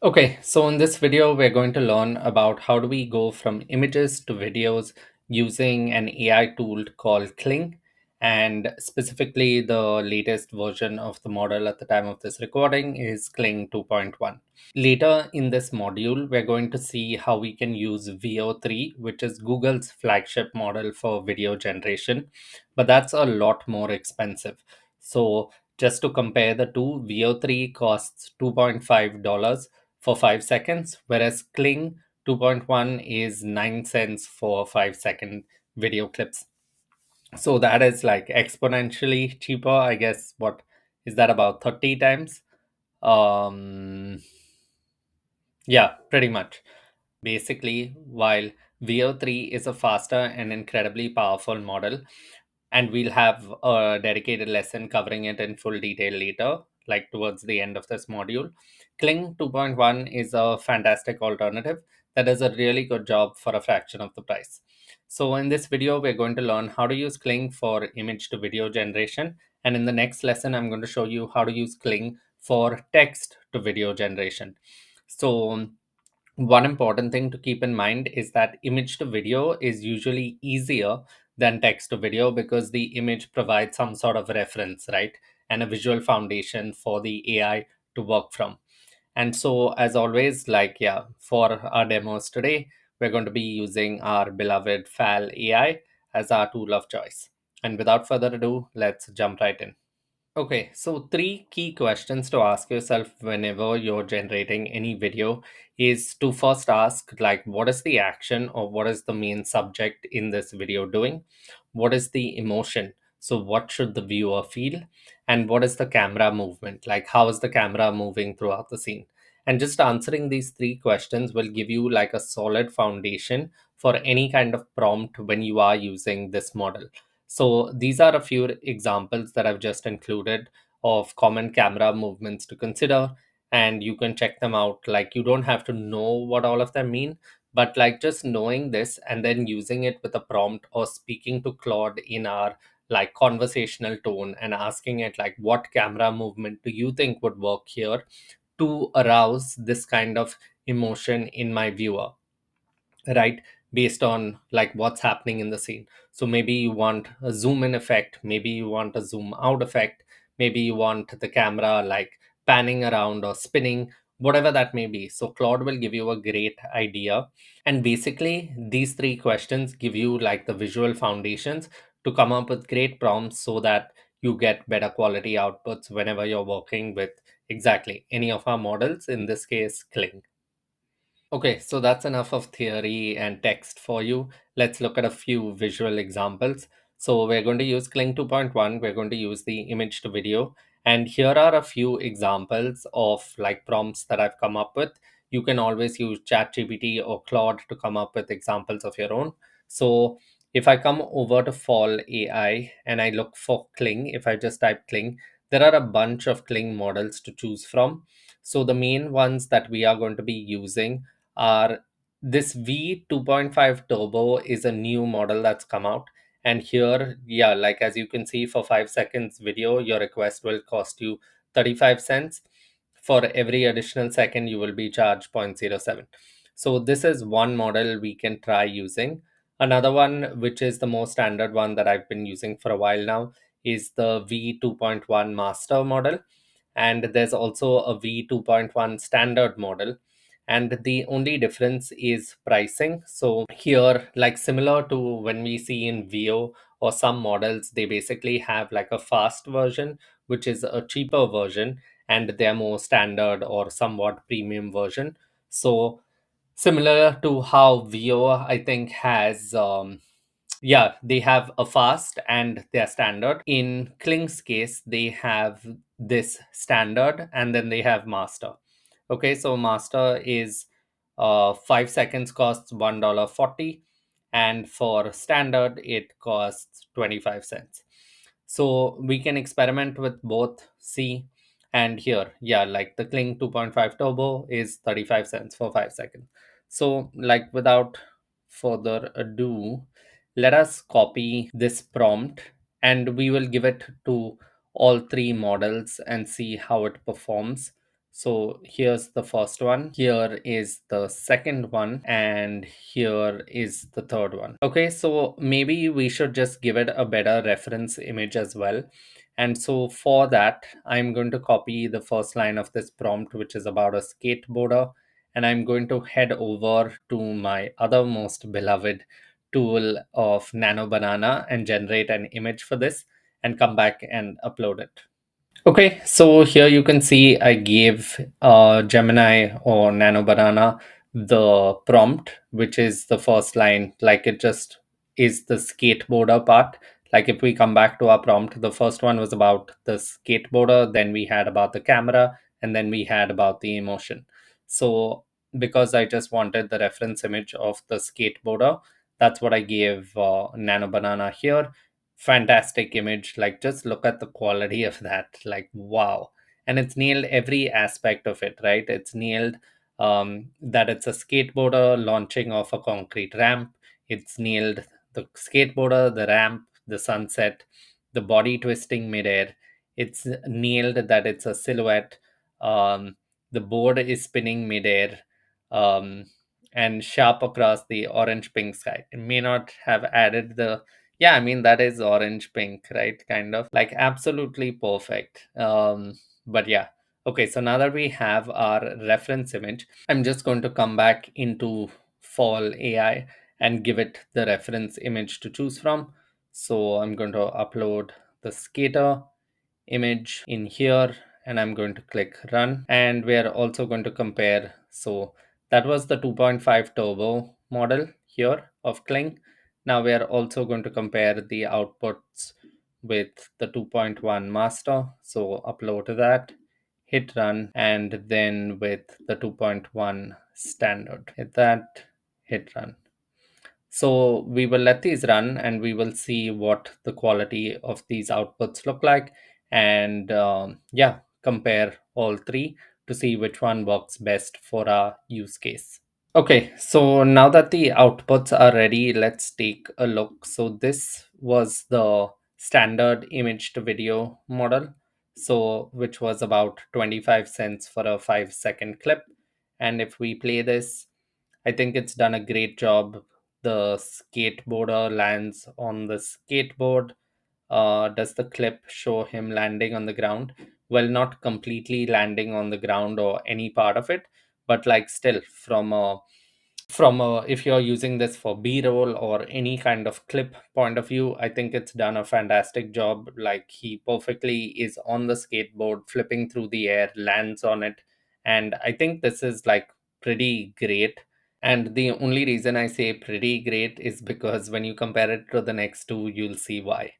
Okay, so in this video, we're going to learn about how do we go from images to videos using an AI tool called Kling, and specifically the latest version of the model at the time of this recording is Kling 2.1. Later in this module, we're going to see how we can use VO3, which is Google's flagship model for video generation, but that's a lot more expensive. So just to compare the two, VO3 costs $2.5 for 5 seconds, whereas Kling 2.1 is 9 cents for 5-second video clips. So that is like exponentially cheaper. I guess what is that, about 30 times? Um, yeah, pretty much. Basically, while VO3 is a faster and incredibly powerful model, and we'll have a dedicated lesson covering it in full detail later, like towards the end of this module. Kling 2.1 is a fantastic alternative that does a really good job for a fraction of the price. So in this video, we're going to learn how to use Kling for image to video generation. And in the next lesson, I'm going to show you how to use Kling for text to video generation. So one important thing to keep in mind is that image to video is usually easier than text to video because the image provides some sort of reference, right? And a visual foundation for the AI to work from. And so, as always, for our demos today, we're going to be using our beloved FAL AI as our tool of choice. And without further ado, let's jump right in. Okay, so three key questions to ask yourself whenever you're generating any video is to first ask, like, what is the action or what is the main subject in this video doing? What is the emotion? So, what should the viewer feel? And what is the camera movement? Like, how is the camera moving throughout the scene? And just answering these three questions will give you like a solid foundation for any kind of prompt when you are using this model. So these are a few examples that I've just included of common camera movements to consider, and you can check them out. Like, you don't have to know what all of them mean, but like just knowing this and then using it with a prompt or speaking to Claude in our like conversational tone and asking it like, what camera movement do you think would work here to arouse this kind of emotion in my viewer, right? Based on like what's happening in the scene. So maybe you want a zoom in effect, maybe you want a zoom out effect, maybe you want the camera like panning around or spinning, whatever that may be. So Claude will give you a great idea. And basically these three questions give you like the visual foundations to come up with great prompts so that you get better quality outputs whenever you're working with exactly any of our models, in this case Kling. Okay, so that's enough of theory and text for you. Let's look at a few visual examples. So we're going to use Kling 2.1. We're going to use the image to video. And here are a few examples of like prompts that I've come up with. You can always use ChatGPT or Claude to come up with examples of your own. So if I come over to Fall AI and I look for Kling, if I just type Kling, there are a bunch of Kling models to choose from. So the main ones that we are going to be using are this V 2.5 Turbo is a new model that's come out. And here, yeah, like as you can see, for 5 seconds video, your request will cost you 35 cents. For every additional second, you will be charged 0.07. So this is one model we can try using. Another one, which is the most standard one that I've been using for a while now, is the V 2.1 Master model. And there's also a V 2.1 Standard model, and the only difference is pricing. So here, like similar to when we see in VO or some models, they basically have like a fast version, which is a cheaper version, and they're more standard or somewhat premium version. So similar to how VO, I think, has yeah, they have a fast and they're standard. In Kling's case, they have this standard and then they have master. Okay, so master is 5 seconds costs $1.40, and for standard it costs 25 cents. So we can experiment with both. See, and here, yeah, like the Kling 2.5 Turbo is 35 cents for 5 seconds. So, like, without further ado, let us copy this prompt and we will give it to all three models and see how it performs. So here's the first one, here is the second one, and here is the third one. Okay, so maybe we should just give it a better reference image as well. And so for that, I'm going to copy the first line of this prompt, which is about a skateboarder, and I'm going to head over to my other most beloved tool of Nano Banana and generate an image for this and come back and upload it. Okay, so here you can see I gave Gemini or Nano Banana the prompt, which is the first line, like it just is the skateboarder part. Like if we come back to our prompt, the first one was about the skateboarder, then we had about the camera, and then we had about the emotion. So because I just wanted the reference image of the skateboarder, that's what I gave Nano Banana here. Fantastic image, like just look at the quality of that, like wow. And it's nailed every aspect of it, right? It's nailed that it's a skateboarder launching off a concrete ramp. It's nailed the skateboarder, the ramp, the sunset, the body twisting midair. It's nailed that it's a silhouette. um, the board is spinning midair, um, and sharp across the orange pink sky. It may not have added the, yeah, I mean, that is orange pink, right? Kind of like absolutely perfect. But yeah. Okay, so now that we have our reference image, I'm just going to come back into Fall AI and give it the reference image to choose from. So I'm going to upload the skater image in here, and I'm going to click run, and we're also going to compare. So that was the 2.5 turbo model here of Kling. Now we are also going to compare the outputs with the 2.1 master. So upload that, hit run, and then with the 2.1 standard, hit that, hit run. So we will let these run and we will see what the quality of these outputs look like, and yeah, compare all three to see which one works best for our use case. Okay, so now that the outputs are ready, let's take a look. So this was the standard image to video model, so which was about 25 cents for a 5-second clip. And if we play this, I think it's done a great job. The skateboarder lands on the skateboard. Does the clip show him landing on the ground? Well, not completely landing on the ground or any part of it, but like still from a if you're using this for b-roll or any kind of clip point of view, I think it's done a fantastic job. Like he perfectly is on the skateboard flipping through the air, lands on it, and I think this is like pretty great. And the only reason I say pretty great is because when you compare it to the next two, you'll see why.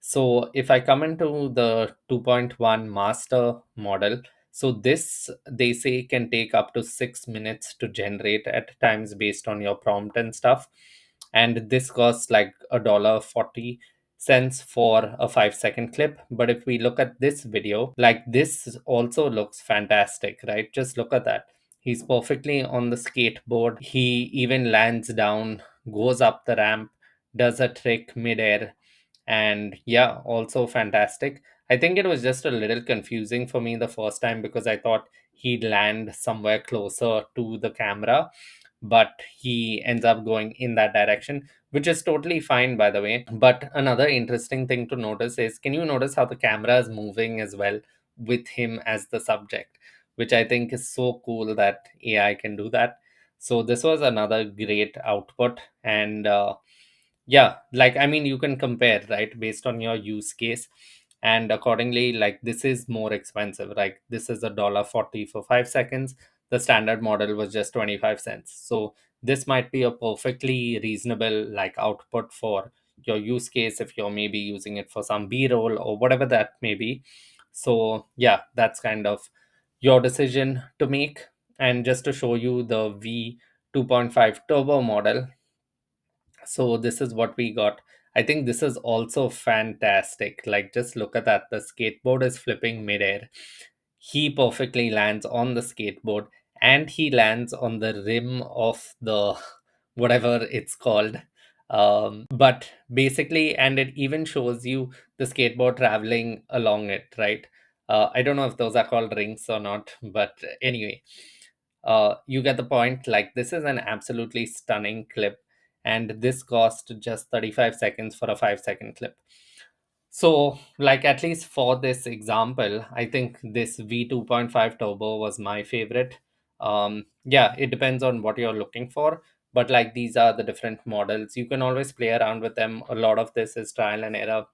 So if I come into the 2.1 master model, so this they say can take up to 6 minutes to generate at times based on your prompt and stuff. And this costs like $1.40 for a 5-second clip. But if we look at this video, like this also looks fantastic, right? Just look at that. He's perfectly on the skateboard. He even lands down, goes up the ramp, does a trick midair, and yeah, also fantastic. I think it was just a little confusing for me the first time because I thought he'd land somewhere closer to the camera, but he ends up going in that direction, which is totally fine, by the way. But another interesting thing to notice is, can you notice how the camera is moving as well with him as the subject, which I think is so cool that AI can do that. So this was another great output. And yeah, like I mean, you can compare, right, based on your use case, and accordingly, like this is more expensive. Like this is $1.40 for 5 seconds. The standard model was just 25 cents. So this might be a perfectly reasonable like output for your use case if you're maybe using it for some b-roll or whatever that may be. So yeah, that's kind of your decision to make. And just to show you the v 2.5 turbo model, so this is what we got. I think this is also fantastic. Like just look at that. The skateboard is flipping midair. He perfectly lands on the skateboard and he lands on the rim of the whatever it's called. But basically, and it even shows you the skateboard traveling along it, right? I don't know if those are called rings or not, but anyway, you get the point. Like, this is an absolutely stunning clip, and this cost just 35 seconds for a 5-second clip. So, like, at least for this example, I think this V2.5 Turbo was my favorite. Yeah, it depends on what you're looking for, but like, these are the different models. You can always play around with them. A lot of this is trial and error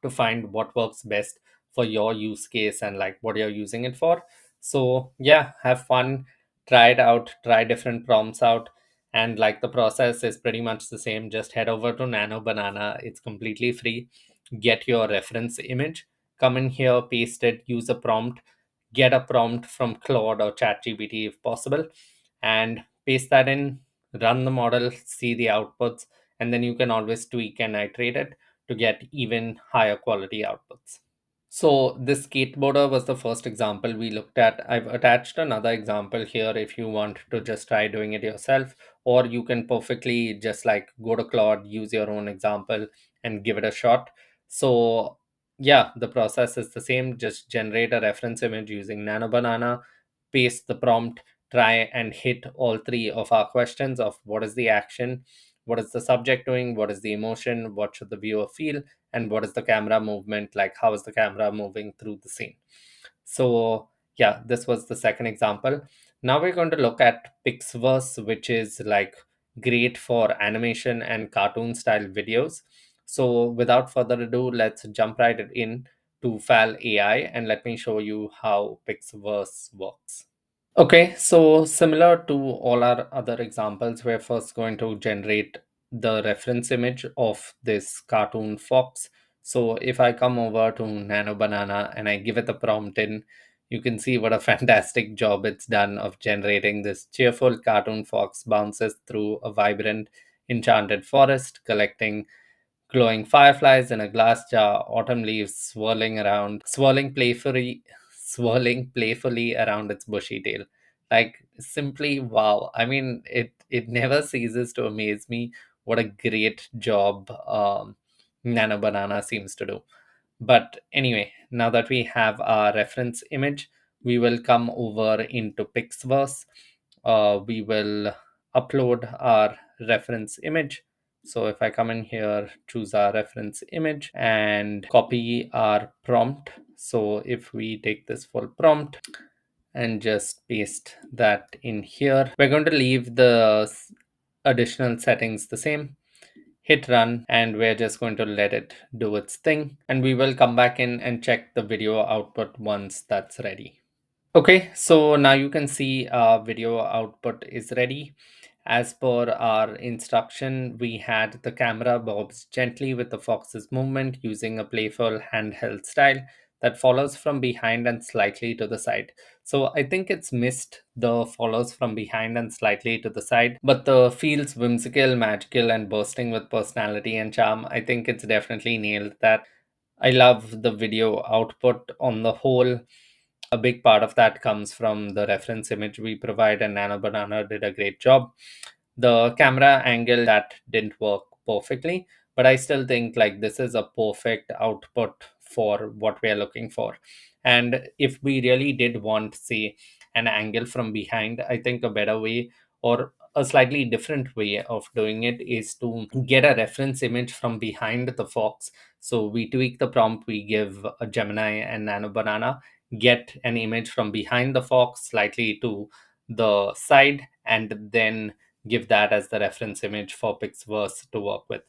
to find what works best for your use case and like what you're using it for. So yeah, have fun, try it out, try different prompts out, and like, the process is pretty much the same. Just head over to Nano Banana, it's completely free. Get your reference image, come in here, paste it, use a prompt, get a prompt from Claude or ChatGPT if possible, and paste that in, run the model, see the outputs, and then you can always tweak and iterate it to get even higher quality outputs. So this skateboarder was the first example we looked at. I've attached another example here if you want to just try doing it yourself, or you can perfectly just like go to Claude, use your own example, and give it a shot. So yeah, the process is the same. Just generate a reference image using Nano Banana, paste the prompt, try and hit all three of our questions of what is the action, what is the subject doing, what is the emotion, what should the viewer feel, and what is the camera movement, like how is the camera moving through the scene. So yeah, this was the second example. Now we're going to look at Pixverse, which is like great for animation and cartoon style videos. So without further ado, let's jump right in to Fal AI and let me show you how Pixverse works. Okay, so similar to all our other examples, we're first going to generate the reference image of this cartoon fox. So if I come over to Nano Banana and I give it the prompt in, you can see what a fantastic job it's done of generating this cheerful cartoon fox bounces through a vibrant, enchanted forest, collecting glowing fireflies in a glass jar, autumn leaves swirling playfully around its bushy tail. Like, simply wow. I mean, it never ceases to amaze me what a great job Nano Banana seems to do. But anyway, now that we have our reference image, we will come over into Pixverse. We will upload our reference image. So if I come in here, choose our reference image and copy our prompt. So if we take this full prompt and just paste that in here, we're going to leave the additional settings the same, hit run, and we're just going to let it do its thing, and we will come back in and check the video output once that's ready. Okay, so now you can see our video output is ready. As per our instruction, we had the camera bobs gently with the fox's movement using a playful handheld style that follows from behind and slightly to the side. So I think it's missed the follows from behind and slightly to the side, but the feels whimsical, magical, and bursting with personality and charm. I think it's definitely nailed that. I love the video output on the whole. A big part of that comes from the reference image we provide, and Nano Banana did a great job. The camera angle that didn't work perfectly, but I still think like this is a perfect output for what we are looking for. And if we really did want, say, an angle from behind, I think a better way or a slightly different way of doing it is to get a reference image from behind the fox. So we tweak the prompt, we give a Gemini and Nano Banana, get an image from behind the fox slightly to the side, and then give that as the reference image for Pixverse to work with.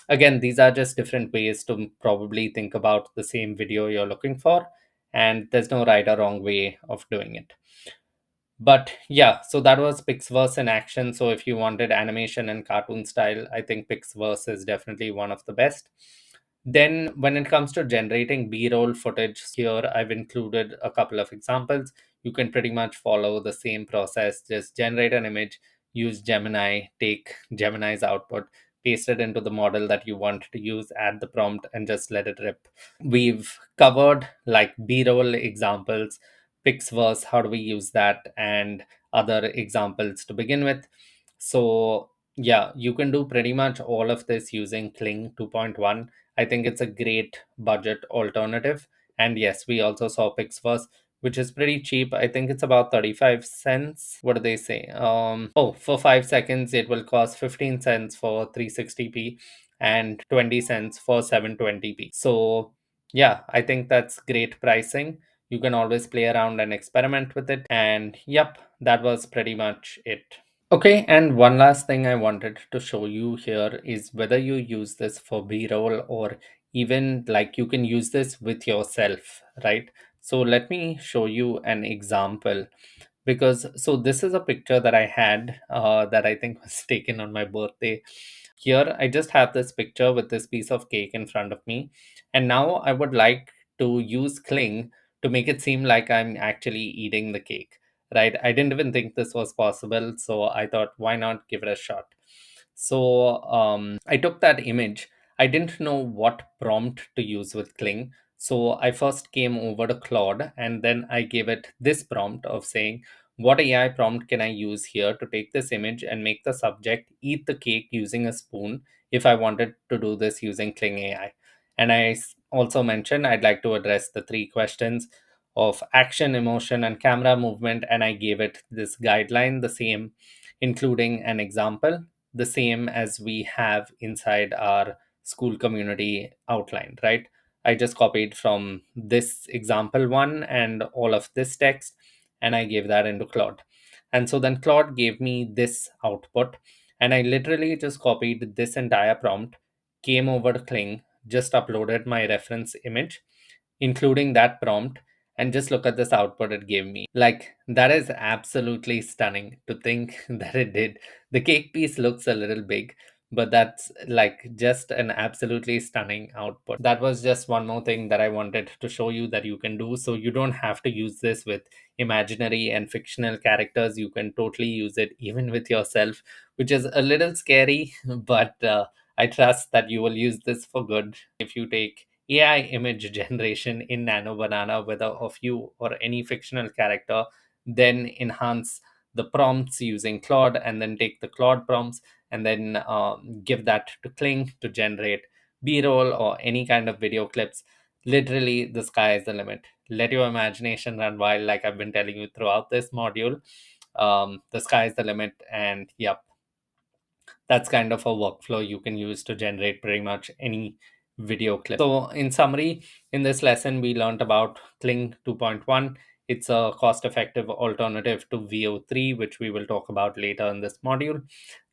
Again, these are just different ways to probably think about the same video you're looking for, and there's no right or wrong way of doing it. But yeah, so that was Pixverse in action. So if you wanted animation and cartoon style, I think Pixverse is definitely one of the best. Then, when it comes to generating B roll footage, here I've included a couple of examples. You can pretty much follow the same process. Just generate an image, use Gemini, take Gemini's output, paste it into the model that you want to use, add the prompt, and just let it rip. We've covered like B-roll examples, Pixverse, how do we use that, and other examples to begin with. So yeah, you can do pretty much all of this using Kling 2.1. I think it's a great budget alternative, And yes, we also saw Pixverse, which is pretty cheap. I think it's about 35 cents. What do they say? Oh, for 5 seconds it will cost 15 cents for 360p and 20 cents for 720p. So yeah, I think that's great pricing. You can always play around and experiment with it. And yep, that was pretty much it. Okay, and one last thing I wanted to show you here is whether you use this for B-roll or even like you can use this with yourself, right? So let me show you an example, because so this is a picture that I had that I think was taken on my birthday. Here I just have this picture with this piece of cake in front of me, and now I would like to use Kling to make it seem like I'm actually eating the cake, right? I didn't even think this was possible, so I thought, why not give it a shot? So I took that image. I didn't know what prompt to use with Kling. So I first came over to Claude and then I gave it this prompt of saying, what AI prompt can I use here to take this image and make the subject eat the cake using a spoon if I wanted to do this using Kling AI? And also mentioned I'd like to address the three questions of action, emotion, and camera movement. And I gave it this guideline, the same, including an example, the same as we have inside our Skool community outlined, right? I just copied from this example one and all of this text, and I gave that into Claude. And so then Claude gave me this output, and I literally just copied this entire prompt, came over to Kling, just uploaded my reference image, including that prompt, and just look at this output it gave me. Like, that is absolutely stunning to think that it did. The cake piece looks a little big, but that's like just an absolutely stunning output. That was just one more thing that I wanted to show you that you can do. So you don't have to use this with imaginary and fictional characters. You can totally use it even with yourself, which is a little scary, but I trust that you will use this for good. If you take AI image generation in Nano Banana, whether of you or any fictional character, then enhance the prompts using Claude, and then take the Claude prompts and then give that to Kling to generate B-roll or any kind of video clips. Literally, the sky is the limit. Let your imagination run wild, like I've been telling you throughout this module. The sky is the limit, and yep, that's kind of a workflow you can use to generate pretty much any video clip. So in summary, in this lesson, we learned about Kling 2.1. It's a cost-effective alternative to VO3, which we will talk about later in this module.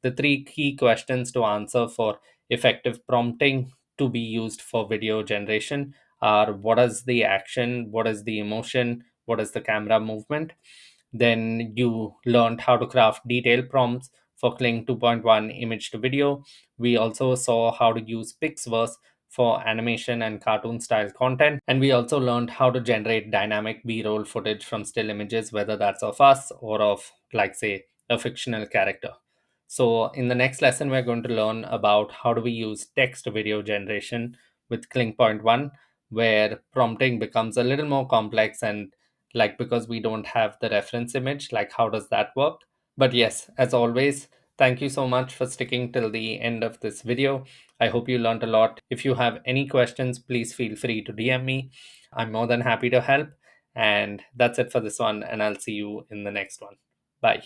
The three key questions to answer for effective prompting to be used for video generation are: what is the action, what is the emotion, what is the camera movement? Then you learned how to craft detailed prompts for Kling 2.1 image to video. We also saw how to use Pixverse for animation and cartoon style content. And we also learned how to generate dynamic B-roll footage from still images, whether that's of us or of, like, say, a fictional character. So in the next lesson, we're going to learn about how do we use text video generation with Kling point one, where prompting becomes a little more complex, and like, because we don't have the reference image, like how does that work? But yes, as always, thank you so much for sticking till the end of this video. I hope you learned a lot. If you have any questions, please feel free to DM me. I'm more than happy to help. And that's it for this one, and I'll see you in the next one. Bye.